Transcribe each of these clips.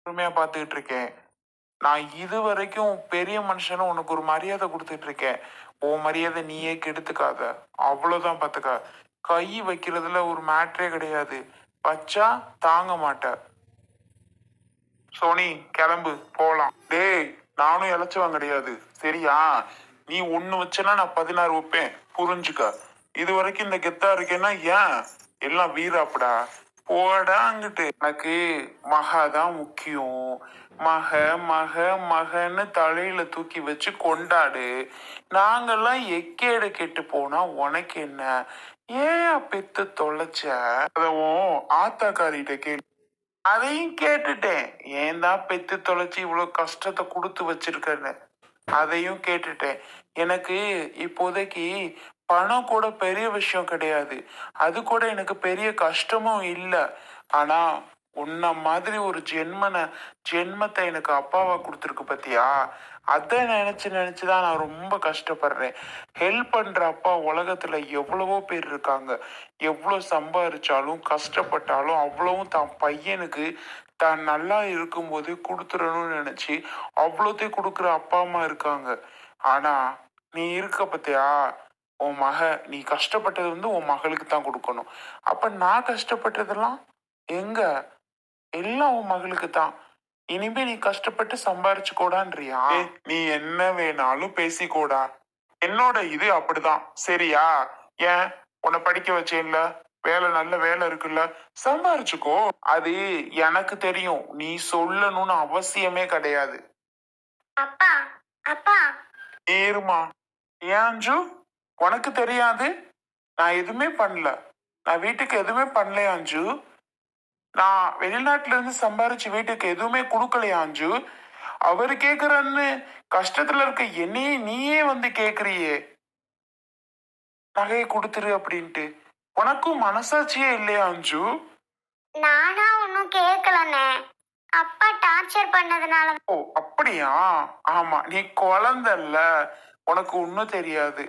பொறுமையா பார்த்துக்கிட்டு இருக்கேன். நான் இது வரைக்கும் பெரிய மனுஷனும் உனக்கு ஒரு மரியாதை கொடுத்துட்டு இருக்கேன். உன் மரியாதை நீயே கெடுத்துக்காத. அவ்வளவுதான் பார்த்துக்க. கை வைக்கிறதுல ஒரு மேட்ரே கிடையாது. வச்சா தாங்க மாட்ட. சோனி கிளம்பு போலாம். டேய், நானும் இழைச்சவன் கிடையாது சரியா? நீ ஒண்ணு வச்சனா நான் 16 வைப்பேன் புரிஞ்சுக்க. இது வரைக்கும் இந்த கெத்தா இருக்கேன்னா ஏன் எல்லாம் வீராப்படா. போடா அங்கிட்டு. எனக்கு மகதான் முக்கியம். மக மக மகன்னு தலையில தூக்கி வச்சு கொண்டாடு. நாங்கெல்லாம் எக்கேடு கெட்டு போனா உனக்கு என்ன? ஏன் பெத்து தொலைச்ச? அதவும் ஆத்தாக்காரிட்ட கேள்வி. அதையும் கேட்டுட்டேன். ஏன் தான் பெத்து தொலைச்சி இவ்வளவு கஷ்டத்தை கொடுத்து வச்சிருக்கேன்னு. அதையும் கேட்டுட்டேன். எனக்கு இப்போதைக்கு பணம் கூட பெரிய விஷயம் கிடையாது. அது கூட எனக்கு பெரிய கஷ்டமும் இல்லை. ஆனா உன்ன மாதிரி ஒரு ஜென்மத்தை எனக்கு அப்பாவா கொடுத்துருக்கு பத்தியா? அதை நினைச்சு நினைச்சுதான் நான் ரொம்ப கஷ்டப்படுறேன். ஹெல்ப் பண்ற அப்பா உலகத்துல எவ்வளவோ பேர் இருக்காங்க. எவ்வளவு சம்பாதிச்சாலும் கஷ்டப்பட்டாலும் அவ்வளவும் தான் பையனுக்கு தான் நல்லா இருக்கும்போது கொடுத்துடணும்னு நினைச்சு அவ்வளோத்தையும் கொடுக்குற அப்பா அம்மா இருக்காங்க. ஆனா நீ இருக்க பத்தியா? உன் நீ கஷ்டப்பட்டது உன் மகளுக்கு தான் கொடுக்கணும். அப்ப நான் கஷ்டப்பட்டதெல்லாம் எங்க? எல்லாம் உன் மகளுக்கு தான். இனிமே நீ கஷ்டப்பட்டு சம்பாரிச்சுக்கோடான்றியா? நீ என்ன வேணாலும் பேசிக்கோடா. என்னோட இது அப்படிதான் சரியா? ஏன் உன்னை படிக்க வச்சேன்ல, நல்ல வேலை இருக்குல்ல, சம்பாரிச்சுக்கோ. அது எனக்கு தெரியும். நீ சொல்லணும்னு அவசியமே கிடையாது. அப்பா அப்பா ஏறுமா. ஏன் அஞ்சு உனக்கு தெரியாது? நான் எதுவுமே பண்ணல. நான் வீட்டுக்கு எதுவுமே பண்ணலையா அஞ்சு? நான் வெளிநாட்டுல இருந்து சம்பாரிச்சு வீட்டுக்கு எதுவுமே கொடுக்கலையா அஞ்சு? அவரு கேக்குறன்னு கஷ்டத்துல இருக்க என்னையே நீயே வந்து கேக்குறியே நகையை கொடுத்துரு அப்படின்ட்டு. உனக்கும் மனசாட்சியே இல்லையா அஞ்சு? நானா ஒன்னும் கேட்கலண்ணே. அப்பா டார்ச்சர் பண்ணதுனால. ஓ அப்படியா? ஆமா, நீ குழந்தல்ல, உனக்கு ஒன்னும் தெரியாது.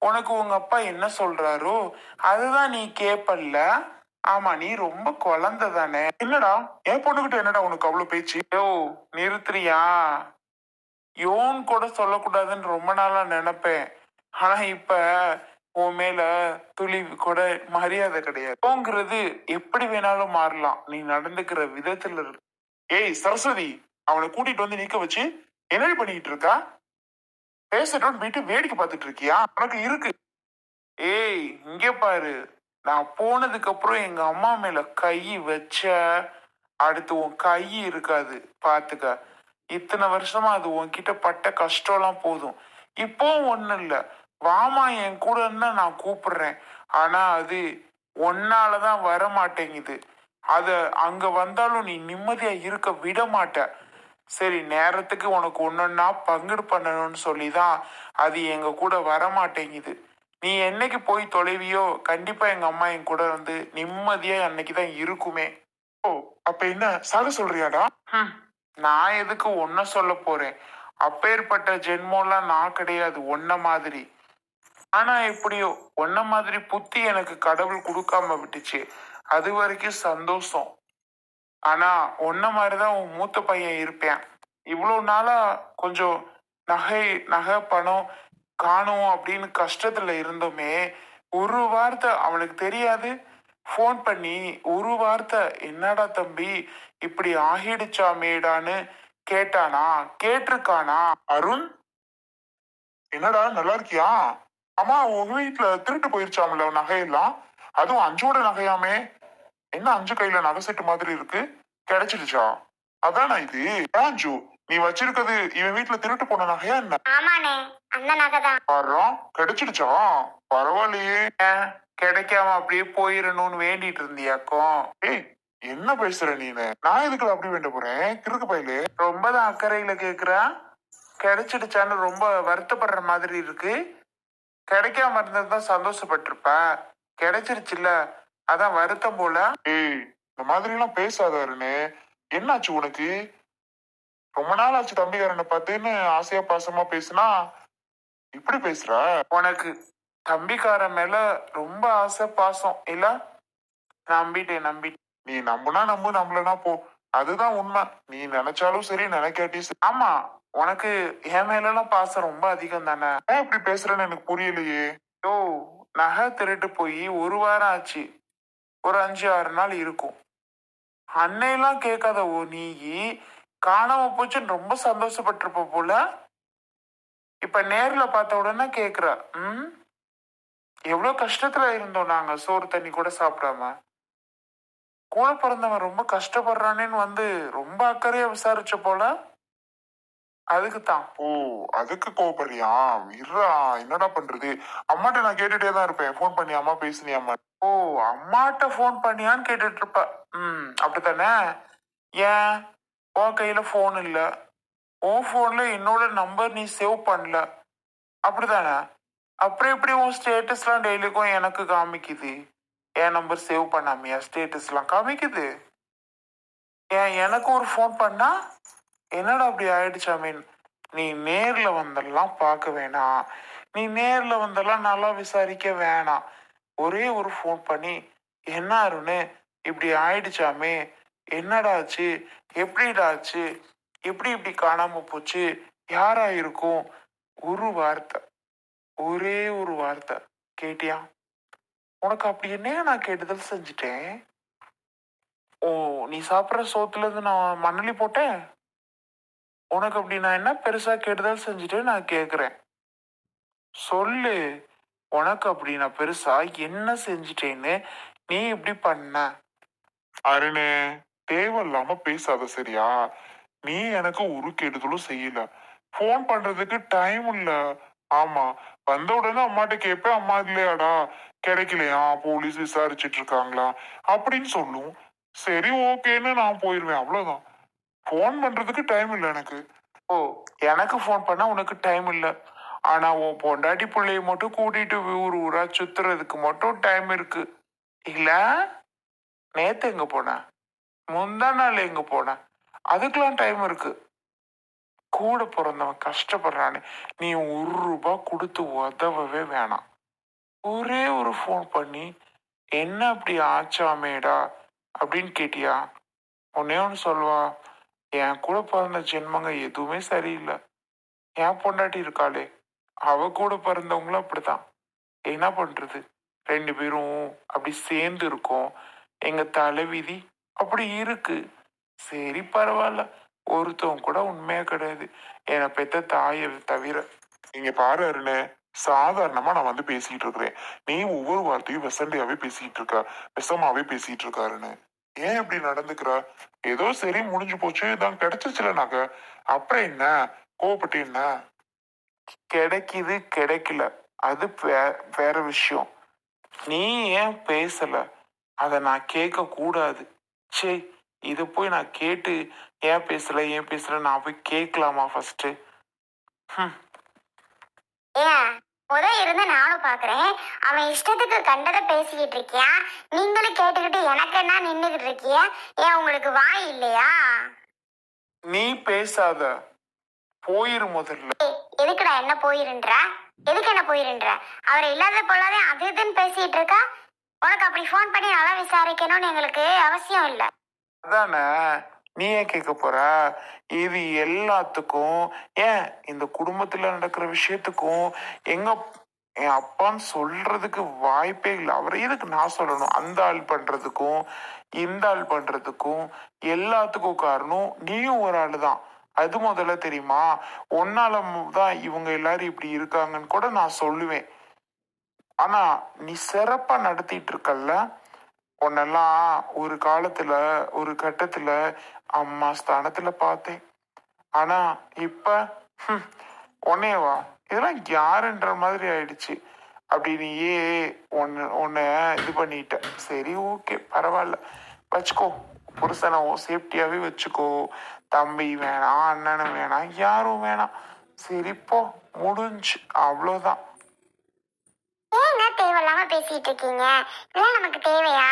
உனக்கு உங்க அப்பா என்ன சொல்றாரோ அதுதான் நீ கேப்பல்ல. ஆமா, நீ ரொம்ப குழந்தை தானே. என்னடா என் பொண்ணுகிட்ட என்னடா உனக்கு அவ்வளவு பேச்சு? யோ நிறுத்துறியா? யோன் கூட சொல்லக்கூடாதுன்னு ரொம்ப நாளா நினைப்பேன். ஆனா இப்ப உன் மேல துளி கூட மரியாதை கிடையாது. யோங்கிறது எப்படி வேணாலும் மாறலாம். நீ நடந்துக்கிற விதத்துல இருக்கு. ஏய் சரஸ்வதி, அவனை கூட்டிட்டு வந்து நிக்க வச்சு என்ன பண்ணிட்டு இருக்கா? பேசட்டும் வீட்டு வேடிக்கை பார்த்துட்டு இருக்கியா? உனக்கு இருக்கு. ஏய் இங்க பாரு, நான் போனதுக்கு அப்புறம் எங்க அம்மா மேல கை வச்ச அடுத்து உன் கை இருக்காது பாத்துக்க. இத்தனை வருஷமா அது உன்கிட்ட பட்ட கஷ்டம்லாம் போதும். இப்போ ஒண்ணு இல்ல, வாமா என் கூட இருந்தா நான் கூப்பிடுறேன். ஆனா அது ஒன்னாலதான் வர மாட்டேங்குது. அத அங்க வந்தாலும் நீ நிம்மதியா இருக்க விட மாட்ட. சரி, நேரத்துக்கு உனக்கு ஒன்னொன்னா பங்கிடு பண்ணணும்னு சொல்லிதான் அது எங்க கூட வர மாட்டேங்குது. நீ என்னைக்கு போய் தொலைவியோ கண்டிப்பா எங்க அம்மா என் கூட வந்து நிம்மதியா அன்னைக்குதான் இருக்குமே. ஓ அப்ப என்ன சாக சொல்றியாடா? நான் எதுக்கு ஒன்ன சொல்ல போறேன்? அப்பேற்பட்ட ஜென்மம்லாம் நான் கிடையாது ஒன்ன மாதிரி. ஆனா எப்படியோ ஒன்ன மாதிரி புத்தி எனக்கு கடவுள் கொடுக்காம விட்டுச்சு. அது வரைக்கும் சந்தோஷம். ஆனா ஒன்ன மாதிரிதான் உன் மூத்த பையன் இருப்பேன். இவ்வளவு நாளா கொஞ்சம் நகை பணம் காணும் அப்படின்னு கஷ்டத்துல இருந்தோமே. ஒரு வார்த்தை அவனுக்கு தெரியாது. போன் பண்ணி ஒரு வார்த்தை என்னடா தம்பி இப்படி ஆகிடுச்சாமேடான்னு கேட்டானா? கேட்டிருக்கானா? அருண் என்னடா நல்லா இருக்கியா? அம்மா உங்க வீட்டுல திருட்டு போயிருச்சாம்ல நகையெல்லாம், அதுவும் அஞ்சோட நகையாமே. என்ன அஞ்சு கையில நகை செட்டு மாதிரி இருக்கு, கிடைச்சிடுச்சா? அதானா இது? அஞ்சு நீ வச்சிருக்கிறது இவன் வீட்டுல திருட்டு போன நகையா என்ன? ஆமாண்ணே, அந்த நகைதான். கிடைச்சிடுச்சா? பரவாயில்லையே. கிடைக்காம அப்படியே போயிடணும்னு வேண்டிட்டு இருந்தியாக்கும். ஏய் என்ன பேசுற நீனு? நான் எதுக்குல அப்படி வேண்ட போறேன் கிறுக்கு பயிலு? ரொம்பதான் அக்கறையில கேக்குறா. கிடைச்சிடுச்சான்னு ரொம்ப வருத்தப்படுற மாதிரி இருக்கு. கிடைக்காம இருந்ததுதான் சந்தோஷப்பட்டிருப்ப. கிடைச்சிருச்சுல்ல அதான் வருத்தம் போல. ஏய் இந்த மாதிரி எல்லாம் பேசாதாருன்னு. என்னாச்சு உனக்கு? ரொம்ப நாள் ஆச்சு தம்பிக்காரனை பார்த்துன்னு ஆசையா பாசமா பேசுனா இப்படி பேசுற? உனக்கு தம்பிக்காரன் மேல ரொம்ப ஆசை பாசம் இல்ல? நம்பிட்டேன். நீ நம்புனா நம்பு, நம்பலனா போ. அதுதான் உண்மை. நீ நினைச்சாலும் சரி நினைக்காட்டியும் சரி. ஆமா, உனக்கு என் மேலலாம் பாசம் ரொம்ப அதிகம் தானே. ஏன் இப்படி பேசுறேன்னு எனக்கு புரியலையே. யோ, நகை திருட்டு போய் ஒரு வாரம் ஆச்சு. ஒரு 5-6 நாள் இருக்கும். அன்னையெல்லாம் கேட்காத நீ காணாம போச்சுன்னு ரொம்ப சந்தோஷப்பட்டிருப்ப போல. இப்ப நேர்ல பார்த்த உடனே கேக்குற. ம், எவ்வளவு கஷ்டத்துல இருந்தோம் நாங்க, சோறு தண்ணி கூட சாப்பிடாம. கூட பிறந்தவன் ரொம்ப கஷ்டப்படுறானேன்னு வந்து ரொம்ப அக்கறையா விசாரிச்ச போல. அதுக்கு தான். ஓ, அதுக்கு கோவப்படுறியா? இருடா, என்னடா பண்றது? அம்மாட்ட நான் கேட்டுட்டே தான் இருப்பேன். ஃபோன் பண்ணி அம்மா பேசுனியாம்மா? ஓ, அம்மாட்ட ஃபோன் பண்ணியான்னு கேட்டுட்டு இருப்ப. ம், அப்படித்தானே. ஏன் உன் கையில ஃபோன் இல்ல, உன் ஃபோன்ல என்னோட நம்பர் நீ சேவ் பண்ணல, அப்படிதானே? அப்புறம் எப்படி உன் ஸ்டேட்டஸ்லாம் டெய்லிக்கும் எனக்கு காமிக்குது? என் நம்பர் சேவ் பண்ணாமையா ஸ்டேட்டஸ்லாம் காமிக்குது? ஏன் எனக்கு ஒரு ஃபோன் பண்ணா என்னடா அப்படி ஆயிடுச்சு? மீன், நீ நேர்ல வந்தெல்லாம் பார்க்க வேணாம், நீ நேர்ல வந்தெல்லாம் நல்லா விசாரிக்க வேணாம். ஒரே ஒரு ஃபோன் பண்ணி என்ன அருணு இப்படி ஆயிடுச்சாமே, என்னடா ஆச்சு, எப்படிடா ஆச்சு, எப்படி இப்படி காணாம போச்சு, யாரா இருக்கும், ஒரு வார்த்தை, ஒரே ஒரு வார்த்தை கேட்டியா? உனக்கு அப்படி என்னையா நான் கெடுதல் செஞ்சுட்டேன்? ஓ, நீ சாப்பிட்ற சோத்துல இருந்து நான் மண்ணலி போட்டேன்? உனக்கு அப்படி நான் என்ன பெருசா கெடுதல் செஞ்சுட்டேன்னு நான் கேக்குறேன். சொல்லு. உனக்கு அப்படி நான் பெருசா என்ன செஞ்சுட்டேன்னு நீ இப்படி பண்ண? அருணே, தேவையில்லாம பேசாத சரியா? நீ எனக்கு ஒரு கெடுதலும் செய்யல. ஃபோன் பண்றதுக்கு டைம் இல்ல. ஆமா, வந்த உடனே அம்மாட்ட கேட்பேன். அம்மா இல்லையாடா, கிடைக்கலையா, போலீஸ் விசாரிச்சுட்டு இருக்காங்களா அப்படின்னு சொல்லும். சரி ஓகேன்னு நான் போயிருவேன், அவ்வளவுதான். ஃபோன் பண்றதுக்கு டைம் இல்ல எனக்கு. ஓ, எனக்கு ஃபோன் பண்ணா உனக்கு டைம் இல்ல. ஆனா உன் பொண்டாட்டி பிள்ளைய மட்டும் கூட்டிட்டு ஊர் ஊரா சுத்துறதுக்கு மட்டும் டைம் இருக்கு இல்ல? நேத்து எங்க போன, முந்தா நாள் எங்க போன, அதுக்கெல்லாம் டைம் இருக்கு. கூட பிறந்தவன் கஷ்டப்படுறான்னு நீ 1 ரூபாய் கொடுத்து உதவவே வேணாம். ஒரே ஒரு ஃபோன் பண்ணி என்ன அப்படி ஆச்சாமேடா அப்படின்னு கேட்டியா? ஒன்னே ஒன்று சொல்வா, என் கூட பிறந்த ஜென்மங்க எதுவுமே சரியில்லை. என் பொண்டாட்டி இருக்காளே, அவ கூட பிறந்தவங்களும் அப்படித்தான். என்ன பண்றது, 2 பேரும் அப்படி சேர்ந்து இருக்கோம். எங்க தலைவிதி அப்படி இருக்கு. சரி பரவாயில்ல, ஒருத்தவங்க கூட உண்மையா கிடையாது, என்னை பெத்த தாயை தவிர. நீங்க பாரு அருணே, சாதாரணமா நான் வந்து பேசிட்டு இருக்கிறேன். நீ ஒவ்வொரு வார்த்தையும் வெசண்டியாவே பேசிட்டு இருக்க, விஷமாவே பேசிட்டு இருக்காருன்னு. ஏன் இப்படி நடந்துக்கிற? ஏதோ சரி முடிஞ்சு போச்சு, இதான் கிடைச்சிச்சுல நகை, அப்புறம் என்ன கோவப்பட்டு என்ன? கிடைக்குது கிடைக்கல, அது வேற விஷயம். நீ ஏன் பேசல, அதை நான் கேட்க கூடாது. சே, இதை போய் நான் கேட்டு ஏன் பேசல ஏன் பேசல நான் போய் கேட்கலாமா ஃபர்ஸ்ட்? ஏன் இருந்து நானும் பாக்குறேன். அவன் இஷ்டத்துக்கு கண்டதை பேசிக்கிட்டு இருக்கியா? நீங்களும் கேட்டுக்கிட்டு எனக்கு என்ன நின்னுகிட்டு இருக்கிய? ஏன் உங்களுக்கு வாய் இல்லையா? நீ பேசாத, போயிரு முதல்ல. எதுக்குடா என்ன போயிருன்ற? எதுக்கு என்ன போயிருன்ற? அவர் இல்லாத போலாதே அது இதுன்னு பேசிட்டு இருக்கா. உனக்கு அப்படி ஃபோன் பண்ணி நல்லா விசாரிக்கணும்னு எங்களுக்கு அவசியம் இல்லை. அதானே, நீ ஏன் கேட்க போற? இது எல்லாத்துக்கும், ஏன் இந்த குடும்பத்துல நடக்கிற விஷயத்துக்கும் எங்க என் அப்பான்னு சொல்றதுக்கு வாய்ப்பே இல்லை. அவரை எதுக்கு நான் சொல்லணும்? அந்த ஆள் பண்றதுக்கும் இந்த ஆள் பண்றதுக்கும் எல்லாத்துக்கும் காரணம் நீயும் ஒரு ஆளு தான். அது முதல்ல தெரியுமா? ஒன்னால தான் இவங்க எல்லாரும் இப்படி இருக்காங்கன்னு கூட நான் சொல்லுவேன். ஆனா நீ சிறப்பா நடத்திட்டு இருக்கல்ல. உன்னெல்லாம் ஒரு காலத்துல ஒரு கட்டத்துல அம்மா ஸ்தானத்துல பார்த்தேன். ஆனா இப்ப உன்னையவா, இதெல்லாம் யாருன்ற மாதிரி ஆயிடுச்சு. அப்படி நீயே உன்னை இது பண்ணிட்ட. சரி ஓகே பரவாயில்ல, வச்சுக்கோ. புருஷனை சேஃப்டியாவே வச்சுக்கோ. தம்பி வேணாம், அண்ணனும் வேணாம், யாரும் வேணாம். சரி போ, முடிஞ்சு, அவ்வளோதான். ஏங்க தேவையில்லாம பேசிட்டு இருக்கீங்க? இதெல்லாம் நமக்கு தேவையா?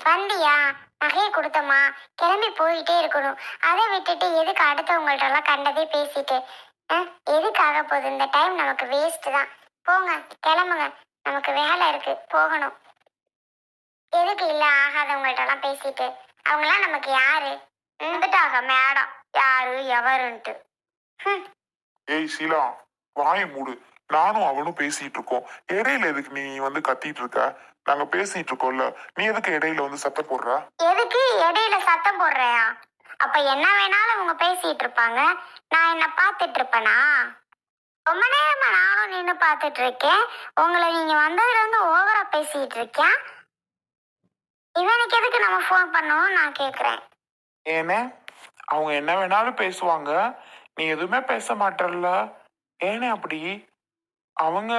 வந்தியா, நகையை கொடுத்தோமா, கிளம்பி போயிட்டே இருக்கணும். அதை விட்டுட்டு எதுக்கு அடுத்தவங்கள்ட்ட எல்லாம் கண்டதே பேசிட்டு எதுக்காக போகுது? இந்த டைம் நமக்கு வேஸ்ட் தான். போங்க, கிளம்புங்க, நமக்கு வேலை இருக்கு, போகணும். எதுக்கு இல்ல ஆகாதவங்கள்ட்ட எல்லாம் பேசிட்டு? அவங்களாம் நமக்கு யாரு? வந்துட்டாங்க மேடம் யாரு எவருன்ட்டு. ஹம். ஏய் ஷீலா, வாயை மூடு. நானும் அவனும் பேசிட்டு இருக்கோம். இடையில எதுக்கு நீ வந்து கத்திட்டு இருக்க? நாங்க பேசிட்டு இருக்கோம்ல, நீ எதுக்கு இடையில வந்து சத்தம் போடுற? எதுக்கு இடையில சத்தம் போடுறையா? அப்ப என்ன வேணாலும் அவங்க பேசிட்டு இருப்பாங்க, நான் என்ன பார்த்துட்டு இருப்பேனா? ரொம்ப நேரமா நானும் நின்னு பார்த்துட்டு இருக்கேன். உங்களை நீங்க வந்ததுல இருந்து ஓவரா பேசிட்டு இருக்கேன். இவனுக்கு எதுக்கு நம்ம ஃபோன் பண்ணணும் நான் கேக்குறேன். ஏனே அவங்க என்ன வேணாலும் பேசுவாங்க, நீ எதுவுமே பேச மாட்டல்ல. ஏனே அப்படி? அவங்க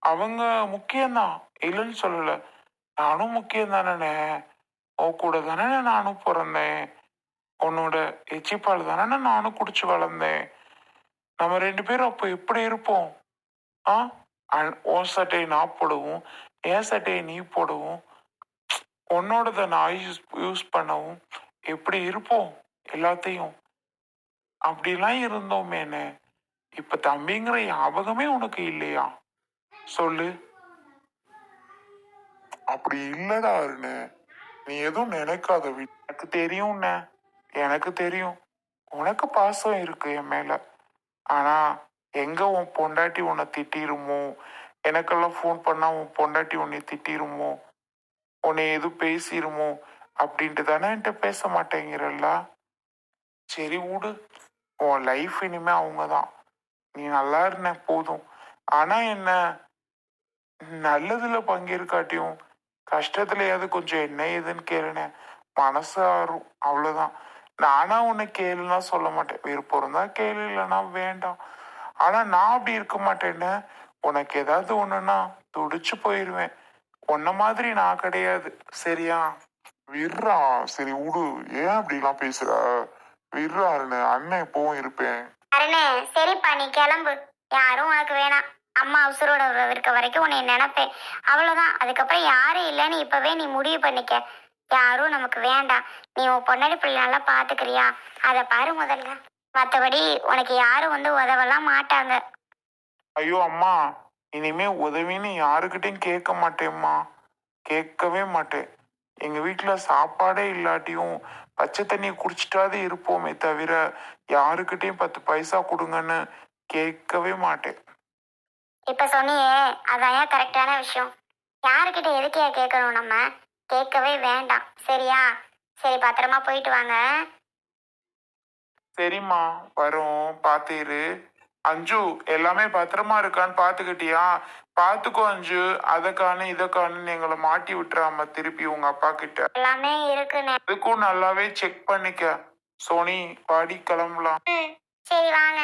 அவங்க முக்கியம்தான், இல்லைன்னு சொல்லல. நானும் முக்கியம் தானே. உன் கூட தானே நானும் பிறந்தேன். உன்னோட எச்சிப்பால் தானே நானும் குடிச்சு வளர்ந்தேன். நம்ம 2 பேரும் அப்போ எப்படி இருப்போம்? ஆ? உன் சட்டையை நான் போடவும், என் சட்டையை நீ போடவும், உன்னோடத நான் யூஸ் பண்ணவும் எப்படி இருப்போம்? எல்லாத்தையும் அப்படிலாம் இருந்தோமேனே. இப்ப தம்பிங்கிற ஞாபகமே உனக்கு இல்லையா? சொல்லு. அப்படி இல்லடா அருணு. நீ எதுவும் நினைக்காத எனக்கு தெரியும்ண்ணே, எனக்கு தெரியும். உனக்கு பாசம் இருக்கு என் மேல. ஆனா எங்க உன் பொண்டாட்டி உன்னை திட்டிருமோ? எனக்கெல்லாம் ஃபோன் பண்ணா உன் பொண்டாட்டி உன்னை திட்டிருமோ? உன்னை எதுவும் பேசிருமோ அப்படின்ட்டு தானே என்கிட்ட பேச மாட்டேங்கிறல்ல. சரி விடு, உன் லைஃப் இனிமே அவங்க தான். நீ நல்லா இருந்த போதும். ஆனா என்ன, நல்லதுல பங்கேற்காட்டியும் கஷ்டத்துலயாவது கொஞ்சம் என்ன ஏதுன்னு கேளுனே, மனசு ஆறும். அவ்வளவுதான். நானா உன்னை கேளுன்னா சொல்ல மாட்டேன். விருப்பம் இருந்தா கேளு, இல்லைன்னா வேண்டாம். ஆனா நான் அப்படி இருக்க மாட்டேன்னு. உனக்கு ஏதாவது ஒண்ணுன்னா துடிச்சு போயிருவேன். உன்ன மாதிரி நான் கிடையாது, சரியா? விட்றா. சரி விடு. ஏன் அப்படிலாம் பேசுற? விட்றா அருணு. அண்ணன் எப்பவும் இருப்பேன். அருணே சரிப்பா நீ கிளம்பு. யாரும் உனக்கு வேணாம். அம்மா உசுரோட இருக்க வரைக்கும் உன்னை நினைப்பேன். அவ்வளவுதான். அதுக்கப்புறம் யாரும் இல்லைன்னு இப்பவே நீ முடிவு பண்ணிக்க. யாரும் நமக்கு வேண்டாம். நீ உன் பொண்டாடி பிள்ளை நல்லா பாத்துக்கிறியா? அதை பாரு முதல்ல. மத்தபடி உனக்கு யாரும் வந்து உதவலாம் மாட்டாங்க. ஐயோ அம்மா, இனிமே உதவின்னு யாருக்கிட்டையும் கேட்க மாட்டேம்மா. கேட்கவே மாட்டேன். எங்க வீட்டுல சாப்பாடே இல்லாட்டியும் பச்சை தண்ணியை குடிச்சிட்டாவது இருப்போமே தவிர யாருக்கிட்டையும் 10 பைசா கொடுங்கன்னு கேட்கவே மாட்டேன். இப்ப சொன்னியே அதான் கரெக்டான விஷயம். யாருக்கிட்ட எதுக்கையா கேட்கணும் நம்ம? கேட்கவே வேண்டாம், சரியா? சரி பத்திரமா போயிட்டு வாங்க. சரிம்மா, வரோம். பாத்துரு. அஞ்சு, எல்லாமே பத்திரமா இருக்கான்னு பாத்துக்கிட்டியா? பாத்துக்கோ அஞ்சு. அதை காணு இதை காணுன்னு எங்களை மாட்டி விட்டுறாம திருப்பி உங்க அப்பா கிட்ட. எல்லாமே இருக்குண்ணே. அதுக்கும் நல்லாவே செக் பண்ணிக்க. சோனி, பாடி கிளம்பலாம். சரி வாங்க.